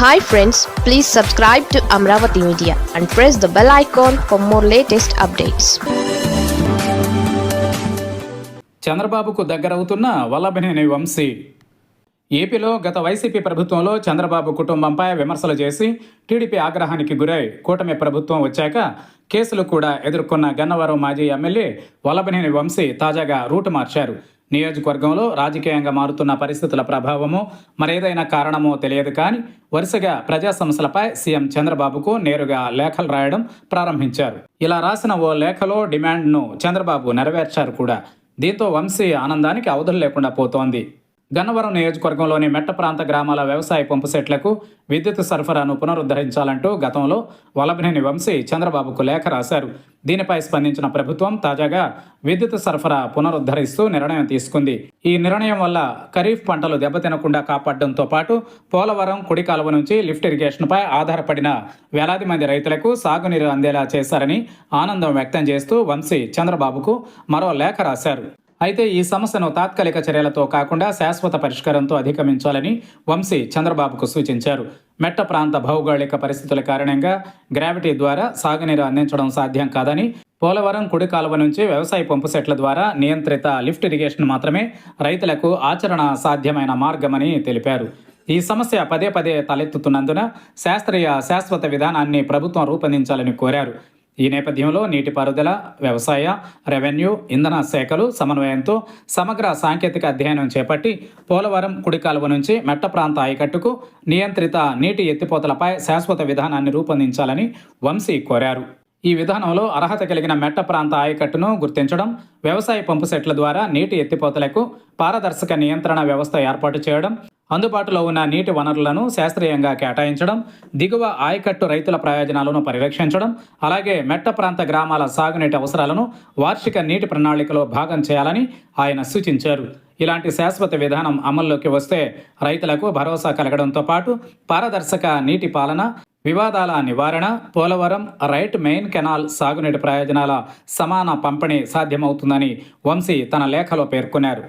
Hi friends, please subscribe to Amravati Media and press the bell icon for more latest updates. చంద్రబాబుకు దగ్గరవుతున్న వల్లభనేని వంశీ. ఏపీలో గత YCP ప్రభుత్వంలో చంద్రబాబు కుటుంబంపై విమర్శలు చేసి టీడీపీ ఆగ్రహానికి గురై కూటమి ప్రభుత్వం వచ్చాక కేసులు కూడా ఎదుర్కొన్న గన్నవరం మాజీ ఎమ్మెల్యే వల్లభనేని వంశీ తాజాగా రూటు మార్చారు. నియోజకవర్గంలో రాజకీయంగా మారుతున్న పరిస్థితుల ప్రభావమో మరేదైనా కారణమో తెలియదు కానీ వరుసగా ప్రజా సమస్యలపై సీఎం చంద్రబాబుకు నేరుగా లేఖలు రాయడం ప్రారంభించారు. ఇలా రాసిన ఓ లేఖలో డిమాండ్ను చంద్రబాబు నెరవేర్చారు కూడా. దీంతో వంశీ ఆనందానికి అవధులు లేకుండా పోతోంది. గన్నవరం నియోజకవర్గంలోని మెట్ట ప్రాంత గ్రామాల వ్యవసాయ పంపు సెట్లకు విద్యుత్ సరఫరాను పునరుద్ధరించాలంటూ గతంలో వల్లభనేని వంశీ చంద్రబాబుకు లేఖ రాశారు. దీనిపై స్పందించిన ప్రభుత్వం తాజాగా విద్యుత్ సరఫరా పునరుద్ధరిస్తూ నిర్ణయం తీసుకుంది. ఈ నిర్ణయం వల్ల ఖరీఫ్ పంటలు దెబ్బతినకుండా కాపాడడంతో పాటు పోలవరం కుడి కాలువ నుంచి లిఫ్ట్ ఇరిగేషన్పై ఆధారపడిన వేలాది మంది రైతులకు సాగునీరు అందేలా చేశారని ఆనందం వ్యక్తం చేస్తూ వంశీ చంద్రబాబుకు మరో లేఖ రాశారు. అయితే ఈ సమస్యను తాత్కాలిక చర్యలతో కాకుండా శాశ్వత పరిష్కారంతో అధిగమించాలని వంశీ చంద్రబాబుకు సూచించారు. మెట్ట ప్రాంత భౌగోళిక పరిస్థితుల కారణంగా గ్రావిటీ ద్వారా సాగునీరు అందించడం సాధ్యం కాదని, పోలవరం కుడి కాలువ నుంచి వ్యవసాయ పంపు సెట్ల ద్వారా నియంత్రిత లిఫ్ట్ ఇరిగేషన్ మాత్రమే రైతులకు ఆచరణ సాధ్యమైన మార్గమని తెలిపారు. ఈ సమస్య పదే పదే తలెత్తుతున్నందున శాశ్వత విధానాన్ని ప్రభుత్వం రూపొందించాలని కోరారు. ఈ నేపథ్యంలో నీటిపారుదల, వ్యవసాయ, రెవెన్యూ, ఇంధన శాఖలు సమన్వయంతో సమగ్ర సాంకేతిక అధ్యయనం చేపట్టి పోలవరం కుడి కాలువ నుంచి మెట్ట ప్రాంత ఆయకట్టుకు నియంత్రిత నీటి ఎత్తిపోతలపై శాశ్వత విధానాన్ని రూపొందించాలని వంశీ కోరారు. ఈ విధానంలో అర్హత కలిగిన మెట్ట ప్రాంత ఆయకట్టును గుర్తించడం, వ్యవసాయ పంపు సెట్ల ద్వారా నీటి ఎత్తిపోతలకు పారదర్శక నియంత్రణ వ్యవస్థ ఏర్పాటు చేయడం, అందుబాటులో ఉన్న నీటి వనరులను శాస్త్రీయంగా కేటాయించడం, దిగువ ఆయకట్టు రైతుల ప్రయోజనాలను పరిరక్షించడం, అలాగే మెట్ట ప్రాంత గ్రామాల సాగునీటి అవసరాలను వార్షిక నీటి ప్రణాళికలో భాగం చేయాలని ఆయన సూచించారు. ఇలాంటి శాశ్వత విధానం అమల్లోకి వస్తే రైతులకు భరోసా కలగడంతో పాటు పారదర్శక నీటి పాలన, వివాదాల నివారణ, పోలవరం రైట్ మెయిన్ కెనాల్ సాగునీటి ప్రయోజనాల సమాన పంపిణీ సాధ్యమవుతుందని వంశీ తన లేఖలో పేర్కొన్నారు.